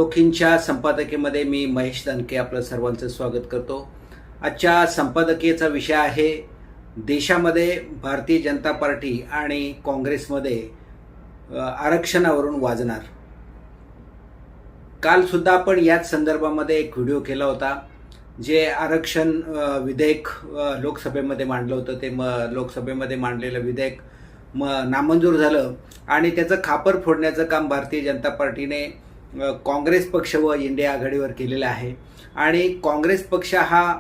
लोखींच्या संपादकीमध्ये मी महेश दणके आपलं सर्वांचं स्वागत करतो। आजच्या संपादकीयचा विषय आहे देशामध्ये भारतीय जनता पार्टी आणि काँग्रेसमध्ये आरक्षणावरून वाजणार। काल सुद्धा आपण याच संदर्भामध्ये एक व्हिडिओ केला होता, जे आरक्षण विधेयक लोकसभेमध्ये मांडलं होतं। ते लोकसभेमध्ये मांडलेलं विधेयक नामंजूर झालं आणि त्याचं खापर फोडण्याचं काम भारतीय जनता पार्टीने काँग्रेस पक्ष व इंडिया आघाडीवर केलेला आहे। आणि काँग्रेस पक्ष हा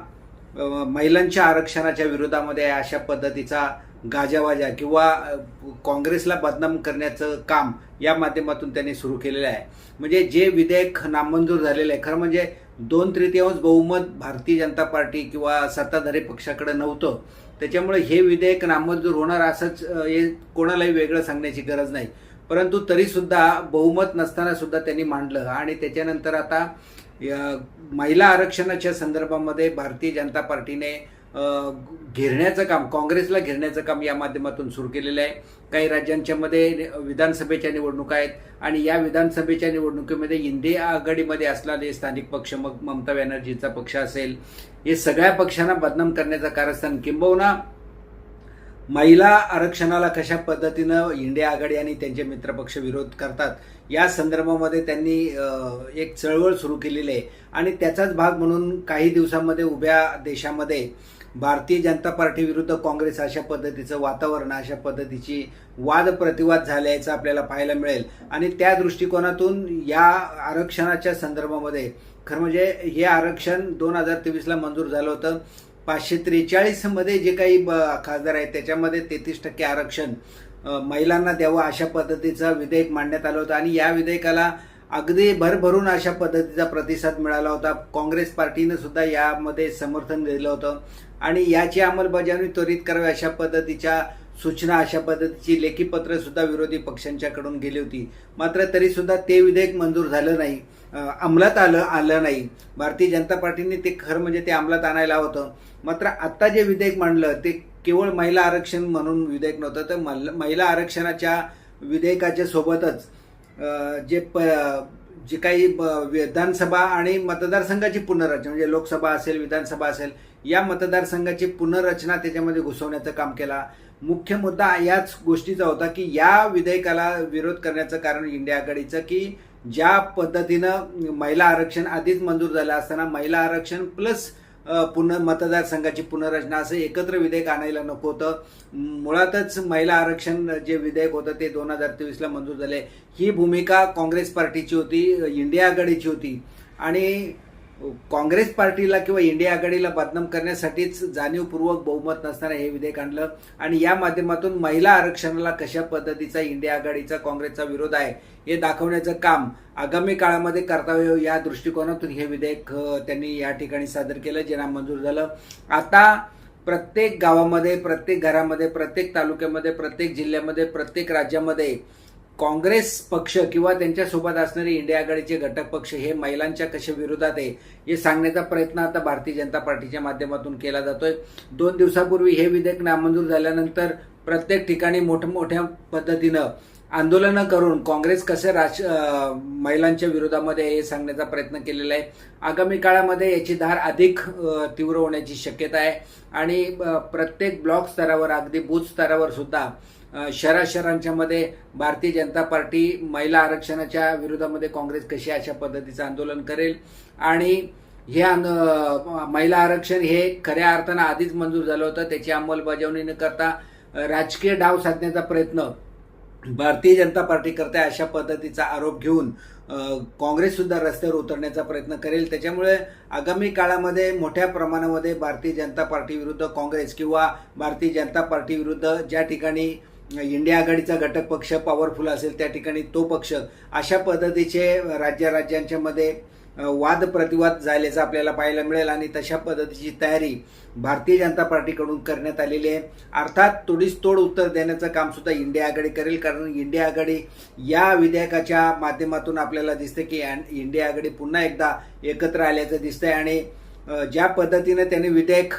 महिलांच्या आरक्षणाच्या विरोधामध्ये अशा पद्धतीचा गाजावाजा किंवा काँग्रेसला बदनाम करण्याचं काम या माध्यमातून त्यांनी सुरू केलेलं आहे। म्हणजे जे विधेयक नामंजूर झालेलं आहे, खरं म्हणजे 2/3 बहुमत भारतीय जनता पार्टी किंवा सत्ताधारी पक्षाकडे नव्हतं, त्याच्यामुळे हे विधेयक नामंजूर होणार असंच हे कोणालाही वेगळं सांगण्याची गरज नाही। परंतु तरीसुद्धा बहुमत नसताना सुद्धा त्यांनी मांडलं आणि त्याच्यानंतर आता महिला आरक्षणाच्या संदर्भामध्ये भारतीय जनता पार्टीने घेरण्याचं काम, काँग्रेसला घेरण्याचं काम या माध्यमातून सुरू केलेलं आहे। काही राज्यांच्या मध्ये विधानसभेच्या निवडणुका आहेत आणि या विधानसभेच्या निवडणुकीमध्ये इंडिया आघाडीमध्ये असलेले स्थानिक पक्ष, मग ममता बॅनर्जीचा पक्ष असेल, हे सगळ्या पक्षांना बदनाम करण्याचं कारस्थान, किंबहुना महिला आरक्षणाला कशा पद्धतीनं इंडिया आघाडी आणि त्यांचे मित्रपक्ष विरोध करतात या संदर्भामध्ये त्यांनी एक चळवळ सुरू केलेली आहे। आणि त्याचाच भाग म्हणून काही दिवसांमध्ये उभ्या देशामध्ये भारतीय जनता पार्टी विरुद्ध काँग्रेस अशा पद्धतीचं वातावरण, अशा पद्धतीची वाद प्रतिवाद झाल्याचं आपल्याला पाहायला मिळेल। आणि त्या दृष्टिकोनातून या आरक्षणाच्या संदर्भामध्ये खरं म्हणजे हे आरक्षण 2023ला मंजूर झालं होतं। 543 मध्ये जे काही खासदार आहेत त्याच्यामध्ये 33% आरक्षण महिलांना द्यावं अशा पद्धतीचा विधेयक मांडण्यात आलं होतं आणि या विधेयकाला अगदी भरभरून अशा पद्धतीचा प्रतिसाद मिळाला होता। काँग्रेस पार्टीने सुद्धा यामध्ये समर्थन दिलं होतं आणि याची अंमलबजावणी त्वरित करावी अशा पद्धतीच्या सूचना, अशा पद्धतीची लेखी पत्र सुद्धा विरोधी पक्षांच्याकडून गेली होती। मात्र तरी सुद्धा ते विधेयक मंजूर झालं नाही, अंमलात आलं नाही। भारतीय जनता पार्टीने ते खरं म्हणजे ते अंमलात आणायला होतं। मात्र आता जे विधेयक मांडलं ते केवळ महिला आरक्षण म्हणून विधेयक नव्हतं, तर महिला आरक्षणाच्या विधेयकाच्या सोबतच जे काही विधानसभा आणि मतदारसंघाची पुनर्रचना, म्हणजे लोकसभा असेल, विधानसभा असेल, या मतदारसंघाची पुनर्रचना त्याच्यामध्ये घुसवण्याचं काम केला। मुख्य मुद्दा याच गोष्टीचा होता की या विधेयकाला विरोध करण्याचं कारण इंडिया आघाडीचं, की ज्या पद्धतीनं महिला आरक्षण आधीच मंजूर झालं असताना महिला आरक्षण प्लस मतदारसंघाची पुनर्रचना असं एकत्र विधेयक आणायला नको होतं। मुळातच महिला आरक्षण जे विधेयक होतं ते 2023ला मंजूर झाले। ही भूमिका काँग्रेस पार्टीची होती, इंडिया आघाडीची होती आणि काँग्रेस पार्टीला किंवा इंडिया आघाडीला बदनाम करण्यासाठीच जाणीवपूर्वक बहुमत नसताना हे विधेयक आणलं आणि या माध्यमातून महिला आरक्षणाला कशा पद्धतीचा इंडिया आघाडीचा, काँग्रेसचा विरोध आहे हे दाखवण्याचं काम आगामी काळामध्ये कर्तव्य या दृष्टिकोनातून हे विधेयक त्यांनी या ठिकाणी सादर केलं, जे नामंजूर झालं। आता प्रत्येक गावामध्ये, प्रत्येक घरामध्ये, प्रत्येक तालुक्यामध्ये, प्रत्येक जिल्ह्यामध्ये, प्रत्येक राज्यामध्ये काँग्रेस पक्ष किंवा त्यांच्यासोबत असणारे इंडिया आघाडीचे घटक पक्ष हे महिलांच्या कशा विरोधात आहे हे सांगण्याचा प्रयत्न आता भारतीय जनता पार्टीच्या माध्यमातून केला जातोय। 2 दिवसापूर्वी हे विधेयक नामंजूर झाल्यानंतर प्रत्येक ठिकाणी मोठ्या पद्धतीनं आंदोलनं करून काँग्रेस कसे महिलांच्या विरोधामध्ये हे सांगण्याचा प्रयत्न केलेला आहे। आगामी काळामध्ये याची धार अधिक तीव्र होण्याची शक्यता आहे आणि प्रत्येक ब्लॉक स्तरावर, अगदी बूथ स्तरावर सुद्धा शहरांच्या मध्ये भारतीय जनता पार्टी महिला आरक्षणाच्या विरोधामध्ये काँग्रेस कशी अशा पद्धतीचं आंदोलन करेल आणि हे महिला आरक्षण हे खऱ्या अर्थानं आधीच मंजूर झालं होतं, त्याची अंमलबजावणी न करता राजकीय डाव साधण्याचा प्रयत्न भारतीय जनता पार्टी करते अशा पद्धतीचा आरोप घेऊन काँग्रेस सुद्धा रस्त्यावर उतरण्याचा प्रयत्न करेल। त्याच्यामुळे आगामी काळामध्ये मोठ्या प्रमाणामध्ये भारतीय जनता पार्टी विरुद्ध काँग्रेस किंवा भारतीय जनता पार्टी विरुद्ध ज्या ठिकाणी इंडिया आघाडीचा घटक पक्ष पॉवरफुल असेल त्या ठिकाणी तो पक्ष, अशा पद्धतीचे राज्यांच्या मध्ये वाद प्रतिवाद झाल्याचं आपल्याला पाहायला मिळेल आणि तशा पद्धतीची तयारी भारतीय जनता पार्टीकडून करण्यात आलेली आहे। अर्थात तोडीस तोड उत्तर देण्याचं काम सुद्धा इंडिया आघाडी करेल, कारण इंडिया आघाडी या विधेयकाच्या माध्यमातून आपल्याला दिसते की इंडिया आघाडी पुन्हा एकदा एकत्र आल्याचं दिसतंय आणि ज्या पद्धतीनं त्यांनी विधेयक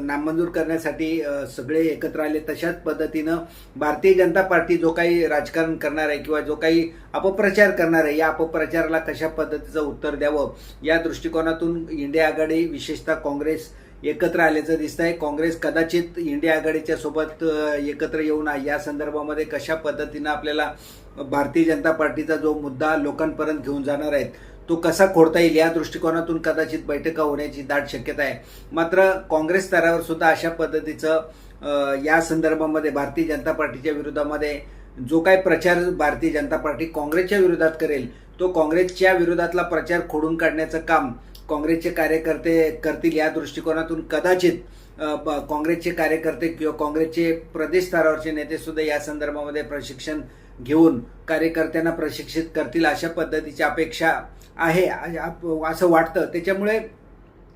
नामंजूर करण्यासाठी सगळे एकत्र आले, तशाच पद्धतीनं भारतीय जनता पार्टी जो काही राजकारण करणार आहे किंवा जो काही अपप्रचार करणार आहे, या अपप्रचाराला कशा पद्धतीचं उत्तर द्यावं या दृष्टिकोनातून इंडिया आघाडी विशेषतः काँग्रेस एकत्र आल्याचं दिसतंय. काँग्रेस कदाचित इंडिया आघाडीच्या सोबत एकत्र येऊन या संदर्भामध्ये कशा पद्धतीनं आपल्याला भारतीय जनता पार्टीचा जो मुद्दा लोकांपर्यंत घेऊन जाणार आहेत तो कसा खोडता येईल या दृष्टिकोनातून कदाचित बैठका होण्याची दाट शक्यता आहे. मात्र काँग्रेस स्तरावर सुद्धा अशा पद्धतीचं या संदर्भामध्ये भारतीय जनता पार्टीच्या विरोधामध्ये जो काही प्रचार भारतीय जनता पार्टी काँग्रेसच्या विरोधात करेल तो काँग्रेसच्या विरोधातला प्रचार खोडून काढण्याचं काम काँग्रेसचे कार्यकर्ते करतील या दृष्टिकोनातून कदाचित काँग्रेसचे कार्यकर्ते किंवा काँग्रेसचे प्रदेश स्तरावरचे नेते सुद्धा या संदर्भामध्ये प्रशिक्षण घेऊन कार्यकर्त्यांना प्रशिक्षित करतील अशा पद्धतीची अपेक्षा आहे असं वाटतं. त्याच्यामुळे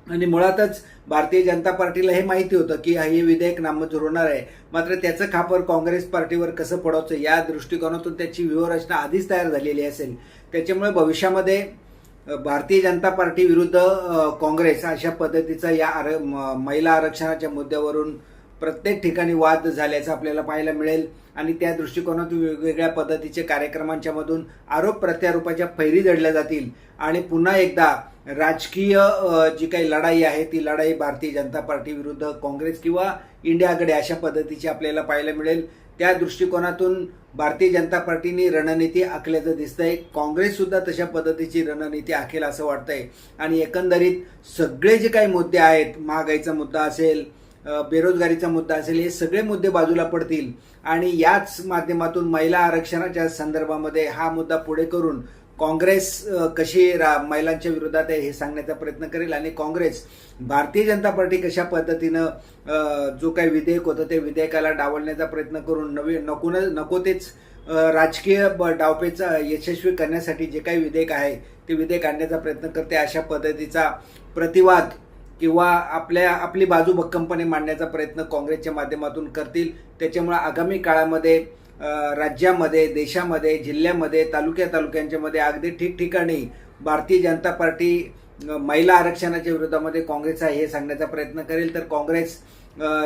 आणि मुळातच भारतीय जनता पार्टीला हे माहिती होतं की हे विधेयक नामंजूर होणार आहे, मात्र त्याचं खापर काँग्रेस पार्टीवर कसं पडायचं या दृष्टिकोनातून त्याची व्यूहरचना आधीच तयार झालेली असेल. त्याच्यामुळे भविष्यामध्ये भारतीय जनता पार्टी विरुद्ध काँग्रेस अशा पद्धतीचा या महिला आरक्षणाच्या मुद्द्यावरून प्रत्येक ठिकाणी वाद झाल्याचं आपल्याला पाहायला मिळेल आणि त्या दृष्टिकोनातून वेगवेगळ्या पद्धतीचे कार्यक्रमांच्या मधून आरोप प्रत्यारोपाच्या फैरी जडल्या जातील आणि पुन्हा एकदा राजकीय जी काही लढाई आहे ती लढाई भारतीय जनता पार्टी विरुद्ध काँग्रेस किंवा इंडिया आघाडी अशा पद्धतीची आपल्याला पाहायला मिळेल. त्या दृष्टिकोनातून भारतीय जनता पार्टीने रणनीती आखल्याचं दिसतंय. काँग्रेस सुद्धा तशा पद्धतीची रणनीती आखेल असं वाटतंय आणि एकंदरीत सगळे जे काही मुद्दे आहेत, महागाईचा मुद्दा असेल, बेरोजगारीचा मुद्दा असेल, हे सगळे मुद्दे बाजूला पडतील आणि याच माध्यमातून महिला आरक्षणाच्या संदर्भामध्ये हा मुद्दा पुढे करून काँग्रेस कशी महिलांच्या विरोधात आहे हे सांगण्याचा प्रयत्न करेल आणि काँग्रेस भारतीय जनता पार्टी कशा पद्धतीनं जो काही विधेयक होतं ते विधेयकाला डावलण्याचा प्रयत्न करून नको तेच राजकीय डावपेच यशस्वी करण्यासाठी जे काही विधेयक आहे ते विधेयक आणण्याचा प्रयत्न करते अशा पद्धतीचा प्रतिवाद किंवा आपली बाजू भक्कमपणे मांडण्याचा प्रयत्न काँग्रेसच्या माध्यमातून करतील. त्याच्यामुळे आगामी काळामध्ये राज्यामध्ये, देशामध्ये, जिल्ह्यामध्ये, तालुक्यांच्या मध्ये अगदी ठिकठिकाणी भारतीय जनता पार्टी महिला आरक्षणाच्या विरोधामध्ये काँग्रेस आहे हे सांगण्याचा प्रयत्न करेल. तर काँग्रेस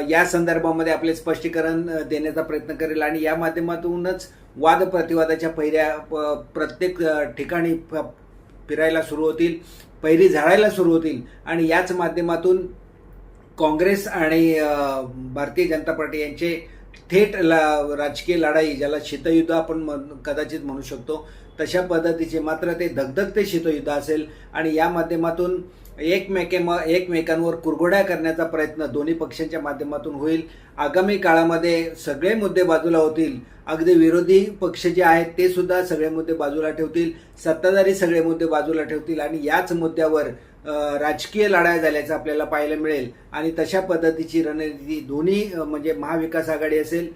या संदर्भामध्ये आपले स्पष्टीकरण देण्याचा प्रयत्न करेल आणि या माध्यमातूनच वाद प्रतिवादाच्या पैऱ्या प्रत्येक ठिकाणी फिरायला सुरू होतील, पैरी झाडायला सुरू होतील आणि याच माध्यमातून काँग्रेस आणि भारतीय जनता पार्टी यांचे थेट राजकीय लढाई, ज्याला शीतयुद्ध आपण कदाचित म्हणू शकतो तशा पद्धतीचे, मात्र ते धगधगते शीतयुद्ध असेल आणि या माध्यमातून एकमेकांवर कुरघोड्या करण्याचा प्रयत्न दोन्ही पक्षांच्या माध्यमातून होईल. आगामी काळामध्ये सगळे मुद्दे बाजूला होतील, अगदी विरोधी पक्ष जे आहेत ते सुद्धा सगळे मुद्दे बाजूला ठेवतील, सत्ताधारी सगळे मुद्दे बाजूला ठेवतील आणि याच मुद्द्यावर राजकीय लढाई झाल्याचं आपल्याला पाहायला मिळेल आणि तशा पद्धतीची रणनीती दोन्ही म्हणजे महाविकास आघाडी असेल,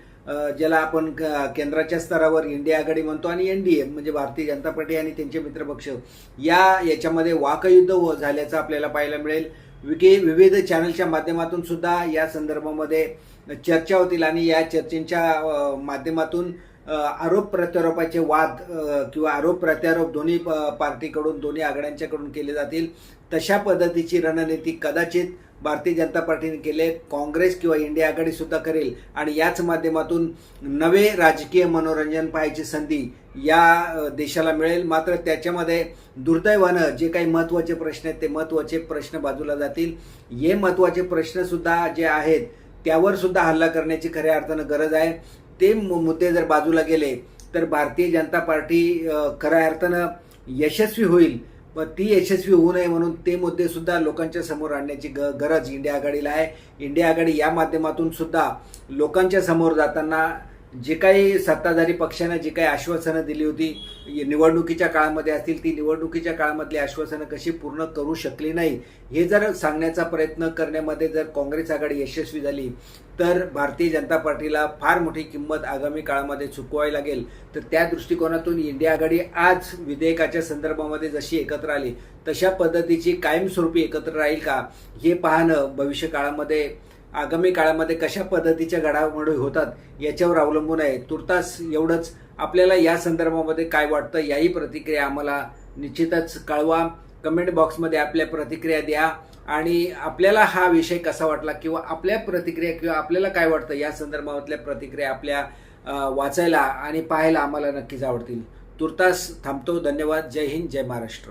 ज्याला आपण केंद्राच्या स्तरावर इंडिया आघाडी म्हणतो, आणि एनडीए म्हणजे भारतीय जनता पार्टी आणि त्यांचे मित्रपक्ष, याच्यामध्ये वाकयुद्ध झाल्याचं आपल्याला पाहायला मिळेल. विविध चॅनलच्या माध्यमातून सुद्धा या संदर्भामध्ये चर्चा होतील आणि या चर्चेच्या माध्यमातून आरोप प्रत्यारोपाचे वाद किंवा आरोप प्रत्यारोप दोन्ही पार्टीकडून, दोन्ही आघाड्यांच्याकडून केले जातील. तशा पद्धतीची रणनीती कदाचित भारतीय जनता पार्टीने केले, काँग्रेस किंवा इंडिया आघाडी सुद्धा करेल आणि याच माध्यमातून नवे राजकीय मनोरंजन पाहायची संधी या देशाला मिळेल. मात्र त्याच्यामध्ये दुर्दैवानं जे काही महत्त्वाचे प्रश्न आहेत ते महत्त्वाचे प्रश्न बाजूला जातील. हे महत्त्वाचे प्रश्न सुद्धा जे आहेत त्यावर सुद्धा हल्ला करण्याची खऱ्या अर्थानं गरज आहे. ते मुद्दे जर बाजूला गेले तर भारतीय जनता पार्टी खऱ्या अर्थानं यशस्वी होईल. पण ती यशस्वी होऊ नये म्हणून ते मुद्दे सुद्धा लोकांच्या समोर आणण्याची गरज इंडिया आघाडीला आहे. इंडिया आघाडी या माध्यमातून सुद्धा लोकांच्या समोर जाताना जे काही सत्ताधारी पक्षाने जी काही आश्वासनं दिली होती निवडणुकीच्या काळामध्ये असतील, ती निवडणुकीच्या काळामधली आश्वासनं कशी पूर्ण करू शकली नाही हे जर सांगण्याचा प्रयत्न करण्यामध्ये जर काँग्रेस आघाडी यशस्वी झाली तर भारतीय जनता पार्टीला फार मोठी किंमत आगामी काळामध्ये चुकवावी लागेल. तर त्या दृष्टिकोनातून इंडिया आघाडी आज विधेयकाच्या संदर्भामध्ये जशी एकत्र आली तशा पद्धतीची कायमस्वरूपी एकत्र राहील का हे पाहणं भविष्य काळामध्ये, आगामी काळामध्ये कशा पद्धतीच्या घडामोडी होतात याच्यावर अवलंबून आहे. तुर्तास एवढंच. आपल्याला या संदर्भामध्ये काय वाटतं याही प्रतिक्रिया आम्हाला निश्चितच कळवा. कमेंट बॉक्समध्ये आपल्या प्रतिक्रिया द्या आणि आपल्याला हा विषय कसा वाटला किंवा आपल्या प्रतिक्रिया किंवा आपल्याला काय वाटतं या संदर्भातल्या प्रतिक्रिया आपल्या वाचायला आणि पाहायला आम्हाला नक्कीच आवडतील. तुर्तास थांबतो. धन्यवाद. जय हिंद, जय महाराष्ट्र.